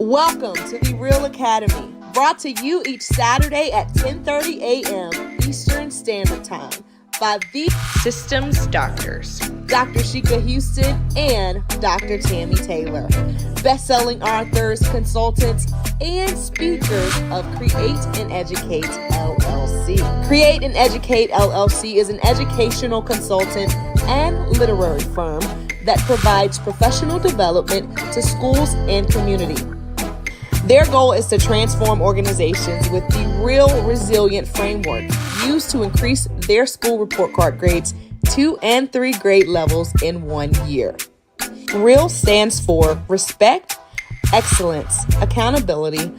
Welcome to the Real Academy, brought to you each Saturday at 10:30 a.m. Eastern Standard Time by the Systems Doctors, Dr. Sheikah Houston and Dr. Tammy Taylor, best-selling authors, consultants, and speakers of Create and Educate LLC. Create and Educate LLC is an educational consultant and literary firm that provides professional development to schools and community. Their goal is to transform organizations with the REALL resilient framework used to increase their school report card grades 2 and 3 grade levels in 1 year. REALL stands for Respect, Excellence, Accountability,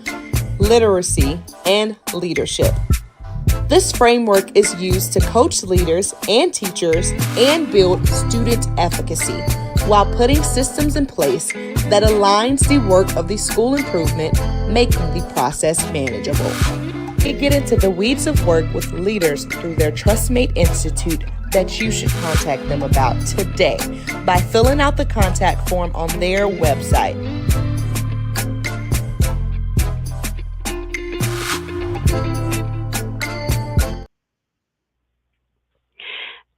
Literacy, and Leadership. This framework is used to coach leaders and teachers and build student efficacy while putting systems in place that aligns the work of the school improvement, making the process manageable. We get into the weeds of work with leaders through their TrustMate Institute that you should contact them about today by filling out the contact form on their website.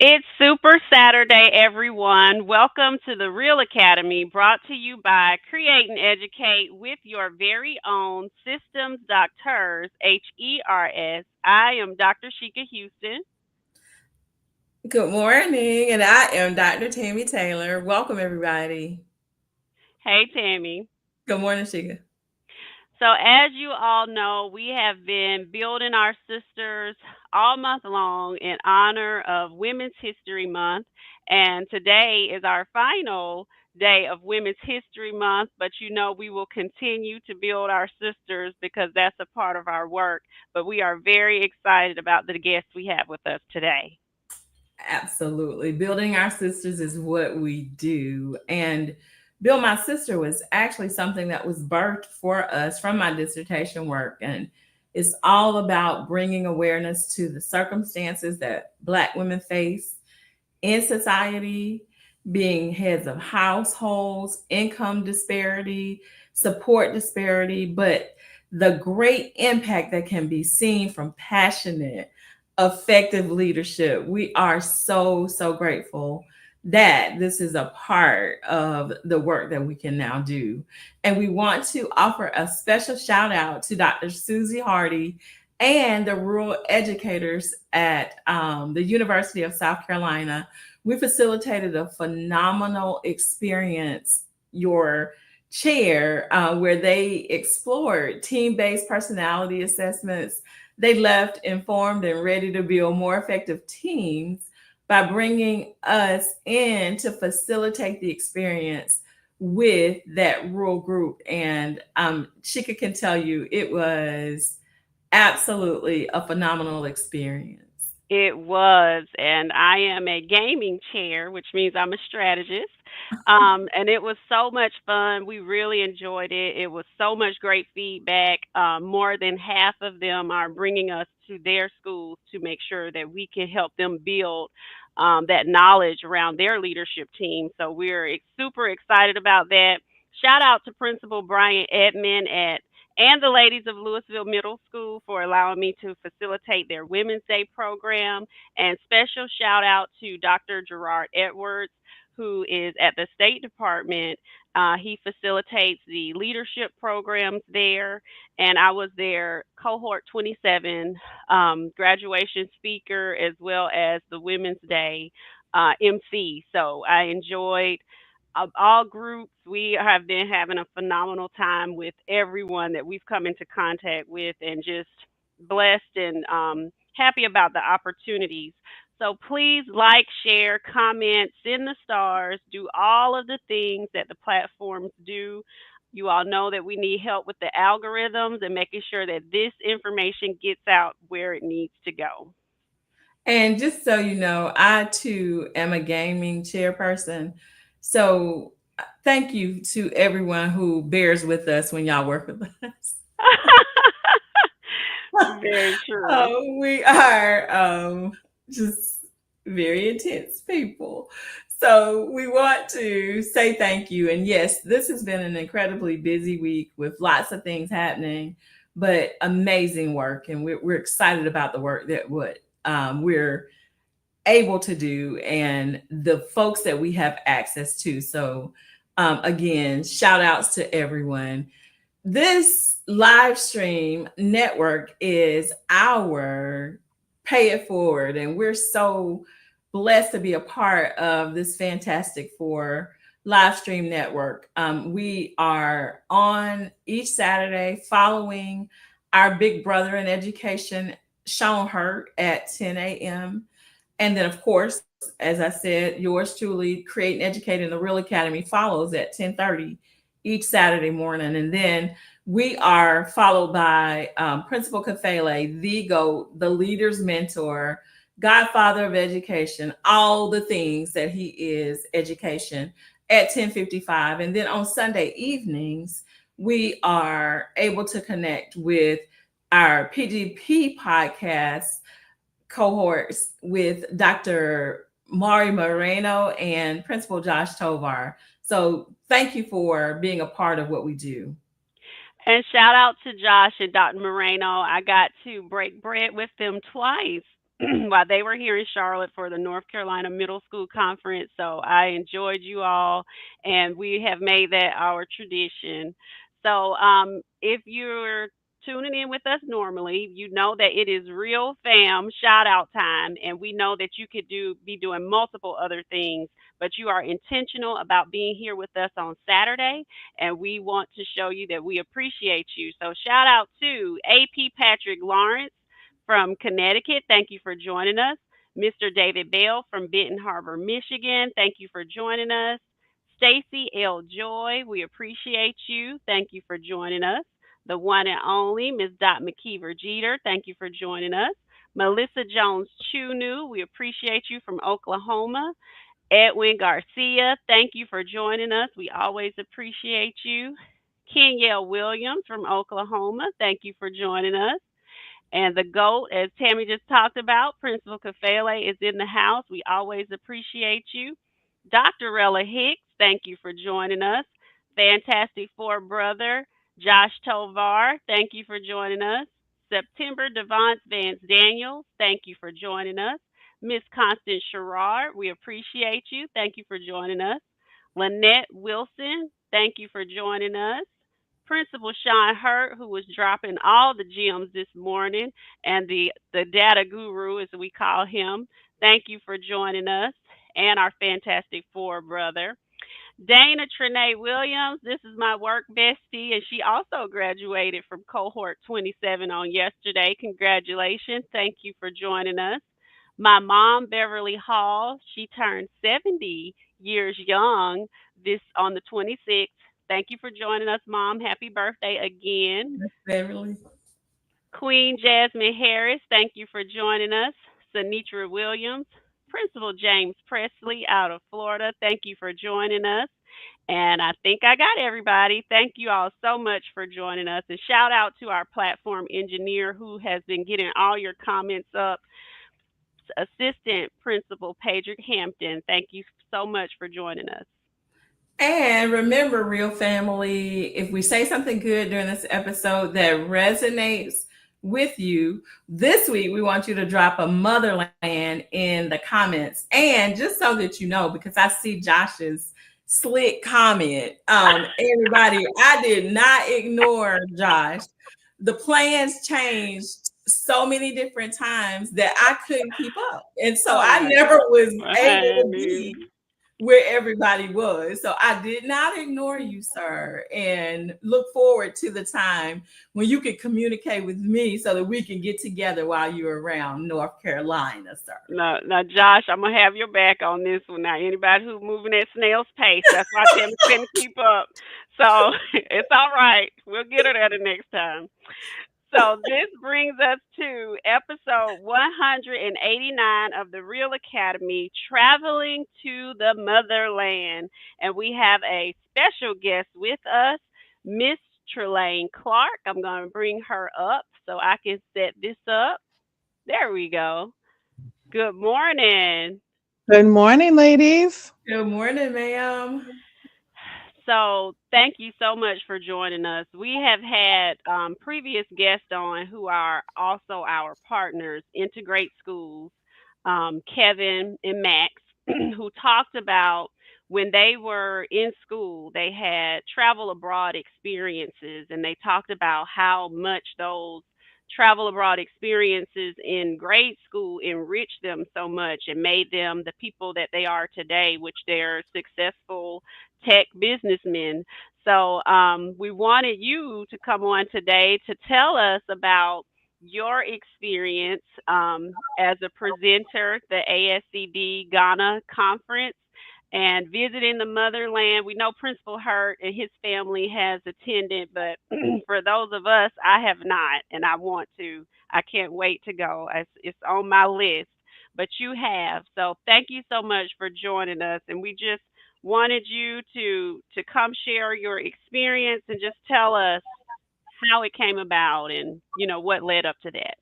It's Super Saturday, everyone. Welcome to the Real Academy, brought to you by Create and Educate with your very own Systems Doctors, HERS. I am Dr. Sheikah Houston. Good morning, and I am Dr. Tammy Taylor. Welcome, everybody. Hey, Tammy. Good morning, Sheikah. So, as you all know, we have been building our sisters all month long in honor of Women's History Month. And today is our final day of Women's History Month. But you know, we will continue to build our sisters because that's a part of our work. But we are very excited about the guests we have with us today. Absolutely. Building our sisters is what we do. And Build My Sister was actually something that was birthed for us from my dissertation work. And it's all about bringing awareness to the circumstances that Black women face in society, being heads of households, income disparity, support disparity, but the great impact that can be seen from passionate, effective leadership. We are so grateful that this is a part of the work that we can now do. And we want to offer a special shout out to Dr. Susie Hardy and the rural educators at the University of South Carolina. We facilitated a phenomenal experience, your chair, where they explored team-based personality assessments. They left informed and ready to build more effective teams by bringing us in to facilitate the experience with that rural group. And Sheikah can tell you it was absolutely a phenomenal experience. It was, and I am a gaming chair, which means I'm a strategist. And it was so much fun. We really enjoyed it. It was so much great feedback. More than half of them are bringing us to their schools to make sure that we can help them build that knowledge around their leadership team. So we're super excited about that. Shout out to Principal Brian Edmond and the ladies of Louisville Middle School for allowing me to facilitate their Women's Day program. And special shout out to Dr. Gerard Edwards, who is at the State Department. He facilitates the leadership programs there. And I was their cohort 27 graduation speaker as well as the Women's Day MC. So I enjoyed of all groups. We have been having a phenomenal time with everyone that we've come into contact with, and just blessed and happy about the opportunities. So please like, share, comment, send the stars, do all of the things that the platforms do. You all know that we need help with the algorithms and making sure that this information gets out where it needs to go. And just so you know, I too am a gaming chairperson. So thank you to everyone who bears with us when y'all work with us. Very true. We are just very intense people. So we want to say thank you. And yes, this has been an incredibly busy week with lots of things happening, but amazing work. And we're excited about the work that we're able to do and the folks that we have access to. So again, shout outs to everyone. This live stream network is our pay it forward, and we're so blessed to be a part of this Fantastic Four live stream network. We are on each Saturday following our big brother in education, Sean Hurt, at 10 a.m. And then, of course, as I said, yours truly, Create and Educate in the Real Academy follows at 10:30 each Saturday morning. And then we are followed by Principal Kafele, the GOAT, the leader's mentor, godfather of education, all the things that he is education at 10:55. And then on Sunday evenings, we are able to connect with our PGP podcast cohorts with Dr. Mari Moreno and Principal Josh Tovar. So thank you for being a part of what we do. And shout out to Josh and Dr. Moreno. I got to break bread with them twice while they were here in Charlotte for the North Carolina Middle School Conference. So I enjoyed you all, and we have made that our tradition. So if you're tuning in with us normally, you know that it is Real Fam shout out time, and we know that you could be doing multiple other things, but you are intentional about being here with us on Saturday, and we want to show you that we appreciate you. So shout out to AP Patrick Lawrence from Connecticut. Thank you for joining us. Mr. David Bell from Benton Harbor, Michigan. Thank you for joining us. Stacy L. Joy, we appreciate you. Thank you for joining us. The one and only Ms. Dot McKeever Jeter, thank you for joining us. Melissa Jones Chunu, we appreciate you from Oklahoma. Edwin Garcia, thank you for joining us. We always appreciate you. Kenyelle Williams from Oklahoma, thank you for joining us. And the GOAT, as Tammy just talked about, Principal Kafele is in the house. We always appreciate you. Dr. Rella Hicks, thank you for joining us. Fantastic Four brother, Josh Tovar, thank you for joining us. September Devance Vance Daniels, thank you for joining us. Miss Constance Sherrard, we appreciate you. Thank you for joining us. Lynette Wilson, thank you for joining us. Principal Sean Hurt, who was dropping all the gems this morning, and the data guru, as we call him. Thank you for joining us, and our Fantastic Four brother. Dana Trelane Williams, this is my work bestie, and she also graduated from cohort 27 on yesterday. Congratulations. Thank you for joining us. My mom, Beverly Hall, she turned 70 years young this on the 26th. Thank you for joining us, Mom. Happy birthday again. Beverly. Queen Jasmine Harris, thank you for joining us. Sanitra Williams, Principal James Presley out of Florida, thank you for joining us. And I think I got everybody. Thank you all so much for joining us. And shout out to our platform engineer who has been getting all your comments up. Assistant Principal Pedrick Hampton, thank you so much for joining us. And remember, real family, if we say something good during this episode that resonates with you, this week we want you to drop a Motherland in the comments. And just so that you know, because I see Josh's slick comment, everybody, I did not ignore Josh. The plans changed so many different times that I couldn't keep up. And so I never was able to be where everybody was. So I did not ignore you, sir, and look forward to the time when you can communicate with me so that we can get together while you're around North Carolina, sir. Now, Josh, I'm gonna have your back on this one. Now, anybody who's moving at snail's pace, that's why Tim couldn't keep up. So it's all right. We'll get her there the next time. So this brings us to episode 189 of the Real Academy, Traveling to the Motherland. And we have a special guest with us, Miss Trelane Clark. I'm going to bring her up so I can set this up. There we go. Good morning. Good morning, ladies. Good morning, ma'am. So, thank you so much for joining us. We have had previous guests on who are also our partners, Integrate Schools, Kevin and Max, who talked about when they were in school, they had travel abroad experiences, and they talked about how much those travel abroad experiences in grade school enriched them so much and made them the people that they are today, which they're successful tech businessmen. So we wanted you to come on today to tell us about your experience as a presenter, the ASCD Ghana conference, and visiting the motherland. We know Principal Hurt and his family has attended, but for those of us, I have not, and I want to. I can't wait to go. It's on my list, but you have. So thank you so much for joining us, and we just wanted you to come share your experience and just tell us how it came about and what led up to that.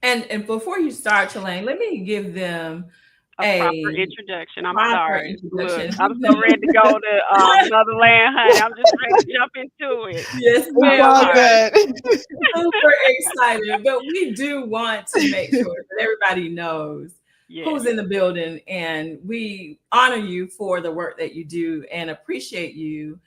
And before you start, Trelane, let me give them A proper a introduction. I'm proper sorry. Look, introduction. I'm so ready to go to Motherland, honey. I'm just ready to jump into it. Yes, It's I'm ma'am. all sorry. good. Super excited, but we do want to make sure that everybody knows Yes. who's in the building, and we honor you for the work that you do and appreciate you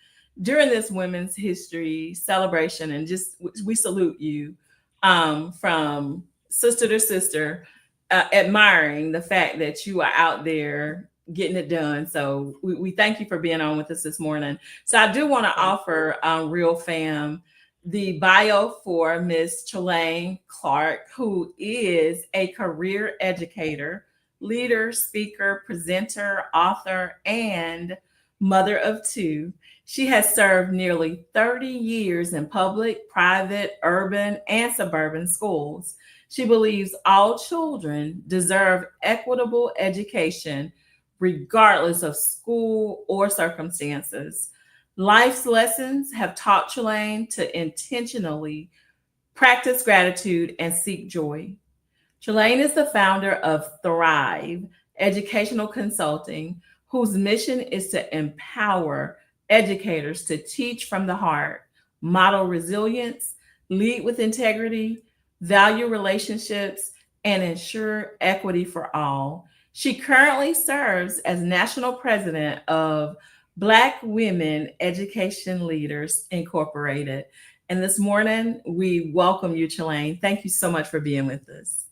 during this Women's History celebration. And just we salute you from sister to sister, admiring the fact that you are out there getting it done. So we thank you for being on with us this morning. So I do want to offer Real Fam the bio for Miss Trelane Clark, who is a career educator, leader, speaker, presenter, author, and mother of two. She has served nearly 30 years in public, private, urban, and suburban schools. She believes all children deserve equitable education, regardless of school or circumstances. Life's lessons have taught Trelane to intentionally practice gratitude and seek joy. Trelane is the founder of Thrive Educational Consulting, whose mission is to empower educators to teach from the heart, model resilience, lead with integrity, value relationships, and ensure equity for all. She currently serves as national president of Black Women Education Leaders Incorporated. And this morning, we welcome you, Trelane. Thank you so much for being with us.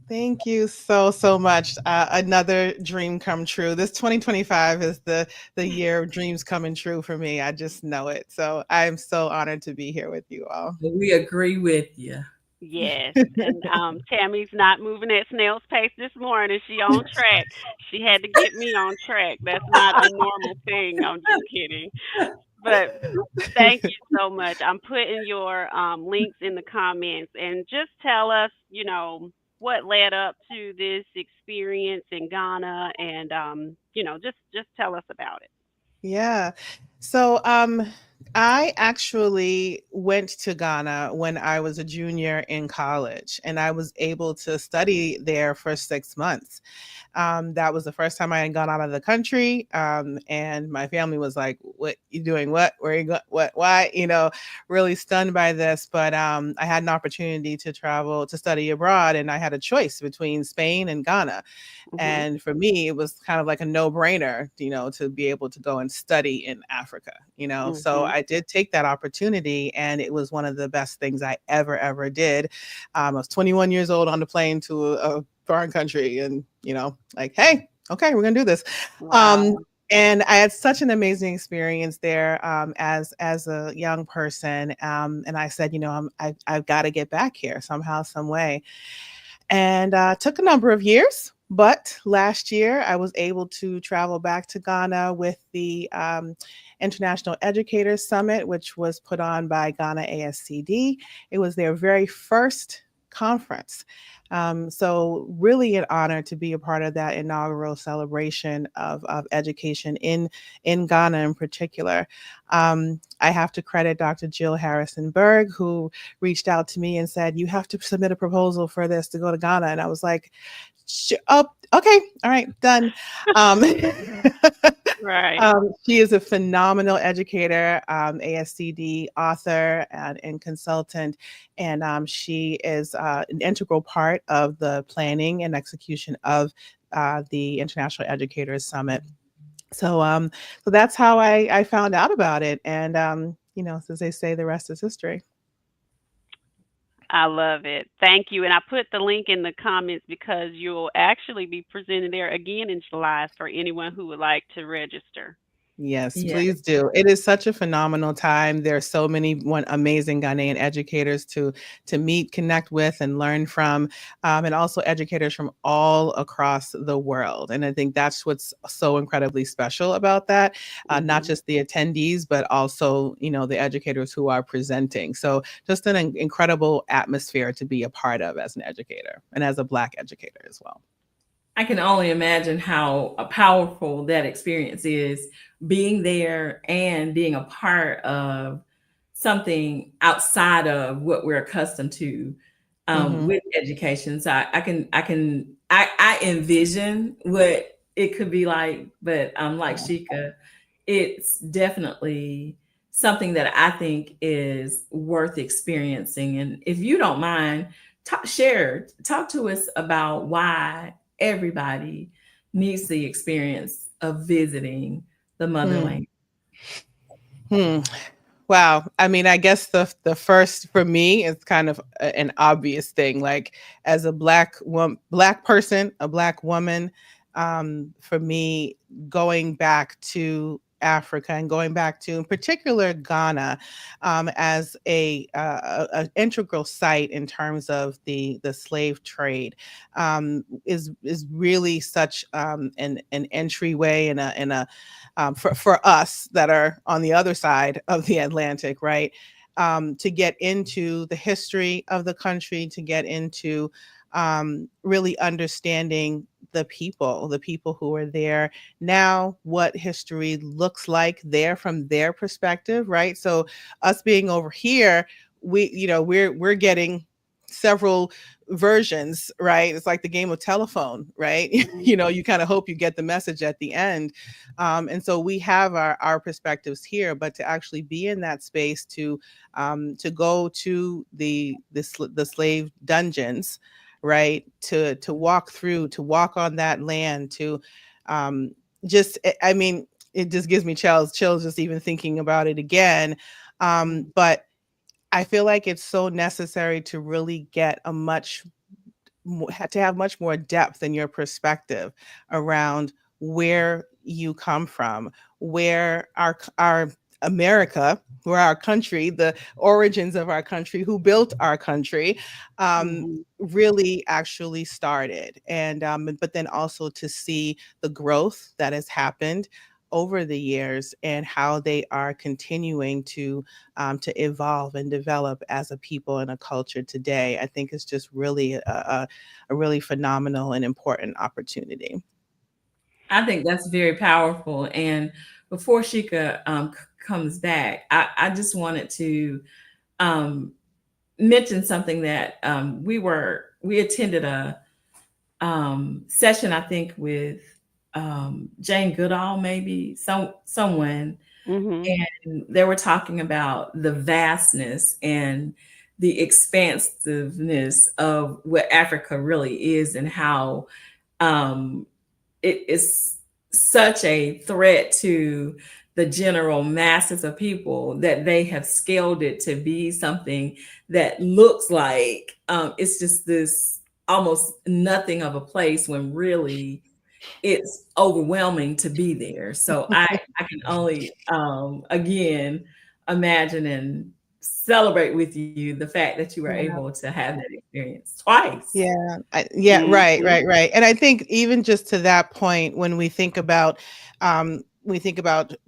Thank you so much. Another dream come true. This 2025 is the year of dreams coming true for me. I just know it. So I'm so honored to be here with you all. We agree with you. Yes. And Tammy's not moving at snail's pace this morning. She on track. She had to get me on track. That's not a normal thing. I'm just kidding. But thank you so much. I'm putting your links in the comments and just tell us, what led up to this experience in Ghana and just tell us about it. Yeah. So I actually went to Ghana when I was a junior in college, and I was able to study there for 6 months. That was the first time I had gone out of the country. And my family was like, "What you doing? What? Where you go? What? Why?" Really stunned by this. But I had an opportunity to travel to study abroad, and I had a choice between Spain and Ghana. Mhm. And for me, it was kind of like a no-brainer, to be able to go and study in Africa. So Mhm. I did take that opportunity, and it was one of the best things I ever did. I was 21 years old on the plane to a foreign country, and like, hey, okay, we're gonna do this. Um, Wow. and I had such an amazing experience there as a young person. And I said, I've got to get back here somehow, some way. And took a number of years. But last year, I was able to travel back to Ghana with the International Educators Summit, which was put on by Ghana ASCD. It was their very first conference. So really an honor to be a part of that inaugural celebration of education in Ghana in particular. I have to credit Dr. Jill Harrison Berg, who reached out to me and said, "You have to submit a proposal for this to go to Ghana." And I was like, "Oh, okay, all right, done." Um, Right. she is a phenomenal educator, ASCD author, and consultant, and she is an integral part of the planning and execution of the International Educators Summit. So that's how I found out about it, and as they say, the rest is history. I love it. Thank you. And I put the link in the comments because you'll actually be presenting there again in July for anyone who would like to register. Yes, Yeah. please do. It is such a phenomenal time. There are so many amazing Ghanaian educators to meet, connect with, and learn from, and also educators from all across the world. And I think that's what's so incredibly special about that. Not Hmm. just the attendees, but also the educators who are presenting. So just an incredible atmosphere to be a part of as an educator and as a Black educator as well. I can only imagine how powerful that experience is, being there and being a part of something outside of what we're accustomed to Hmm. with education. So I envision what it could be like, but like Shika, it's definitely something that I think is worth experiencing. And if you don't mind, talk to us about why everybody needs the experience of visiting the Hmm. motherland. Hmm. Wow. I mean, I guess the first for me is kind of an obvious thing. Like as a Black person, a Black woman, for me, going back to Africa and going back to, in particular, Ghana, as a integral site in terms of the slave trade, is really such an entryway and a for us that are on the other side of the Atlantic, right? To get into the history of the country, to get into really understanding the people who are there now, what history looks like there from their perspective, right? So us being over here, we're getting several versions, right? It's like the game of telephone, right? You kind of hope you get the message at the end. And so we have our perspectives here, but to actually be in that space, to go to the slave dungeons, right? To walk through, to walk on that land, to I mean, it just gives me chills just even thinking about it again. But I feel like it's so necessary to really get to have much more depth in your perspective around where you come from, where our America, where our country, the origins of our country, who built our country, Hmm. really actually started, and but then also to see the growth that has happened over the years and how they are continuing to evolve and develop as a people and a culture today. I think it's just really a really phenomenal and important opportunity. I think that's very powerful. And before Shika comes back, I just wanted to um, mention something that we attended a session, I think, with Jane Goodall, maybe someone, Hmm. and they were talking about the vastness and the expansiveness of what Africa really is, and how um, it is such a threat to the general masses of people that they have scaled it to be something that looks like it's just this almost nothing of a place, when really it's overwhelming to be there. So I can only again imagine and celebrate with you the fact that you were Yeah. able to have that experience twice. Yeah, right, Hmm. right, right. And I think even just to that point, when we think about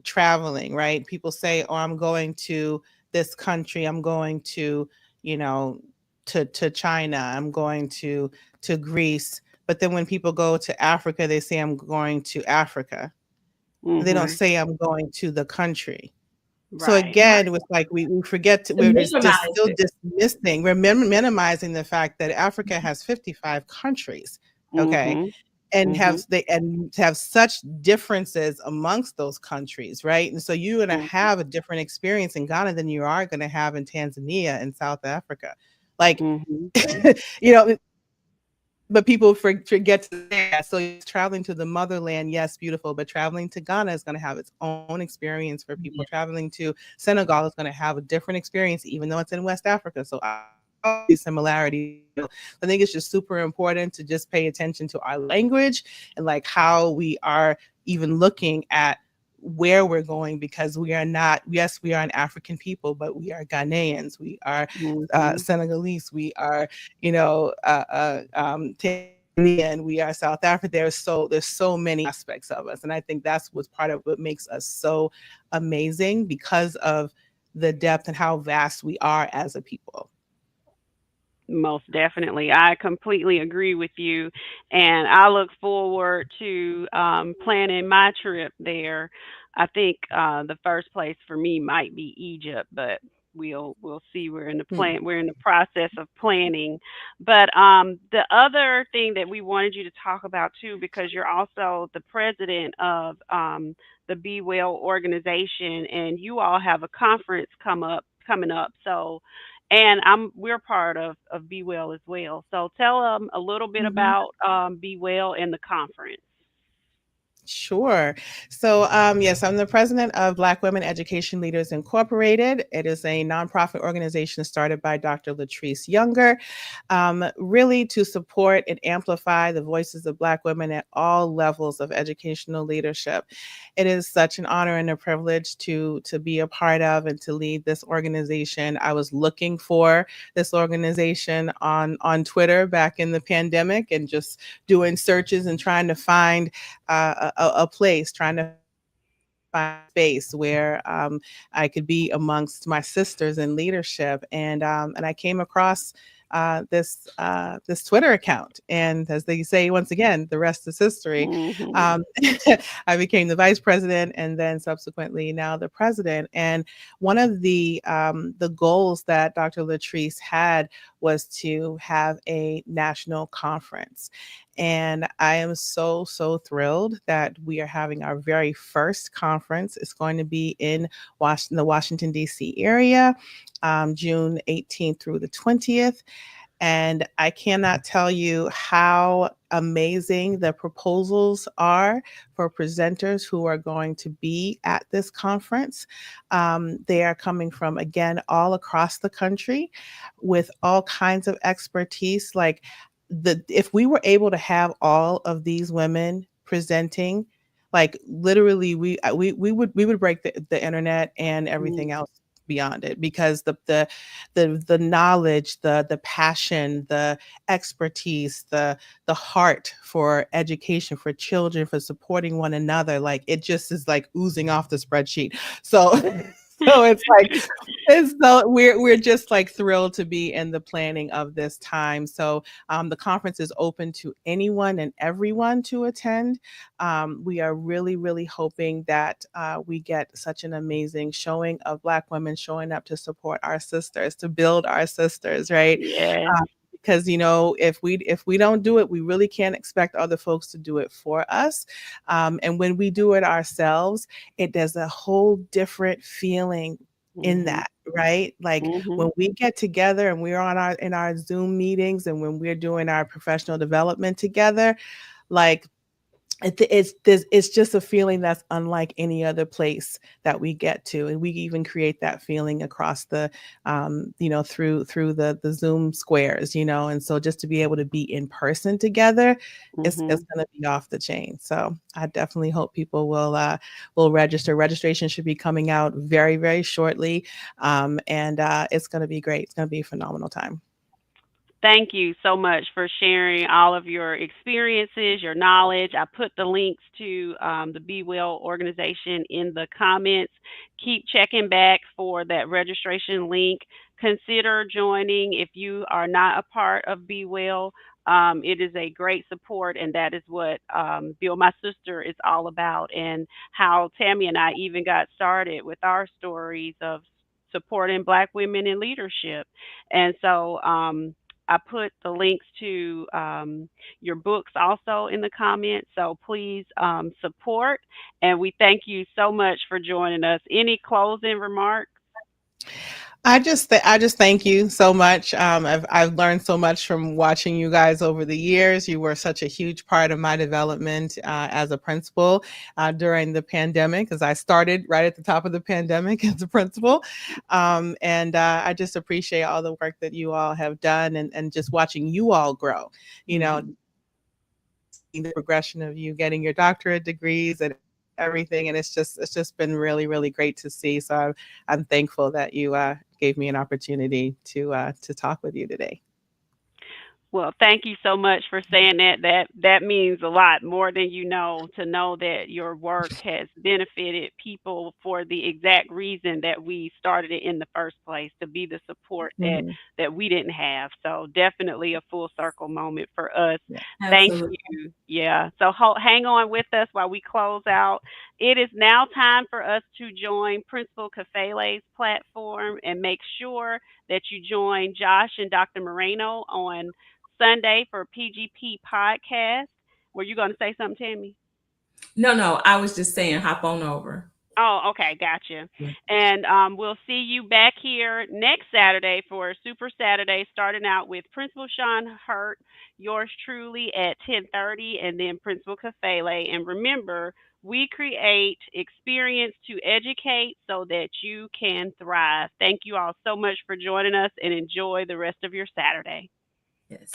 traveling, right? People say, "Oh, I'm going to this country. I'm going to, you know, to China. I'm going to Greece." But then when people go to Africa, they say, "I'm going to Africa." They don't Hmm. Right. say, "I'm going to the country." So Right. again, with like we forget to, To we're just minimize still it. dismissing, we're minimizing the fact that Africa has 55 countries, okay, Mhm. and Mhm. have such differences amongst those countries, right? And so you're gonna Mhm. have a different experience in Ghana than you are gonna have in Tanzania and South Africa. Like, Mhm. you know, but people forget to say that. So yes, traveling to the motherland, yes, beautiful, but traveling to Ghana is going to have its own experience for people. Yeah. Traveling to Senegal is going to have a different experience, even though it's in West Africa. So these similarities. I think it's just super important to just pay attention to our language and like how we are even looking at where we're going, because we are not, yes, we are an African people, but we are Ghanaians, we are Mhm. Senegalese, we are, Tanzanian, we are South Africa. There's so many aspects of us, and I think that's what's part of what makes us so amazing, because of the depth and how vast we are as a people. Most definitely. I completely agree with you. And I look forward to planning my trip there. I think the first place for me might be Egypt, but we'll see. Hmm. We're in the process of planning. But the other thing that we wanted you to talk about too, because you're also the president of the Be Well organization, and you all have a conference coming up. So and we're part of Be Well as well. So tell them a little bit Mhm. about Be Well and the conference. Sure. So, yes, I'm the president of Black Women Education Leaders Incorporated. It is a nonprofit organization started by Dr. Latrice Younger, really to support and amplify the voices of Black women at all levels of educational leadership. It is such an honor and a privilege to be a part of and to lead this organization. I was looking for this organization on Twitter back in the pandemic, and just doing searches and trying to find a place, trying to find space where I could be amongst my sisters in leadership, and I came across this Twitter account, and as they say, once again, the rest is history. Mhm. Um, I became the vice president, and then subsequently now the president. And one of the goals that Dr. Latrice had was to have a national conference. And I am so thrilled that we are having our very first conference. It's going to be in the Washington, D.C. area, June 18th through the 20th. And I cannot tell you how amazing the proposals are for presenters who are going to be at this conference. They are coming from, again, all across the country with all kinds of expertise. Like, if we were able to have all of these women presenting, like literally we would break the internet and Mhm. everything else beyond it, because the knowledge, the passion, the expertise, the heart for education, for children, for supporting one another, like it just is like oozing off the spreadsheet. So so it's like, and so we're just like thrilled to be in the planning of this time. So the conference is open to anyone and everyone to attend. We are really hoping that we get such an amazing showing of Black women showing up to support our sisters, to build our sisters, right? Yes. Because if we don't do it, we really can't expect other folks to do it for us. And when we do it ourselves, it does a whole different feeling in Mhm. that, right? Like Mhm. when we get together and we're on our in our Zoom meetings, and when we're doing our professional development together, like it's just a feeling that's unlike any other place that we get to, and we even create that feeling across the through the Zoom squares, and so just to be able to be in person together, it's Mhm. going to be off the chain. So I definitely hope people will register. Registration should be coming out very shortly, and it's going to be great. It's going to be a phenomenal time. Thank you so much for sharing all of your experiences, your knowledge. I put the links to the Be Well organization in the comments. Keep checking back for that registration link. Consider joining if you are not a part of Be Well. It is a great support, and that is what Build My Sister is all about, and how Tammy and I even got started with our stories of supporting Black women in leadership. And so I put the links to your books also in the comments. So please support. And we thank you so much for joining us. Any closing remarks? I just thank you so much. I've learned so much from watching you guys over the years. You were such a huge part of my development as a principal during the pandemic, as I started right at the top of the pandemic as a principal. And I just appreciate all the work that you all have done, and just watching you all grow. You know, the progression of you getting your doctorate degrees and everything, and it's just been really, really great to see. So I'm thankful that you gave me an opportunity to talk with you today. Well, thank you so much for saying that. That means a lot, more than you know, to know that your work has benefited people for the exact reason that we started it in the first place, to be the support Mhm. that we didn't have. So definitely a full circle moment for us. Yeah. Thank Absolutely. you. Yeah. So hang on with us while we close out. It is now time for us to join Principal Kafele's platform, and make sure that you join Josh and Dr. Moreno on Sunday for PGP podcast. Were you going to say something, Tammy? No, I was just saying, hop on over. Oh, okay, gotcha. And we'll see you back here next Saturday for Super Saturday, starting out with Principal Sean Hurt, yours truly at 10:30, and then Principal Kafele. And remember, we create experience to educate so that you can thrive. Thank you all so much for joining us, and enjoy the rest of your Saturday. Yes.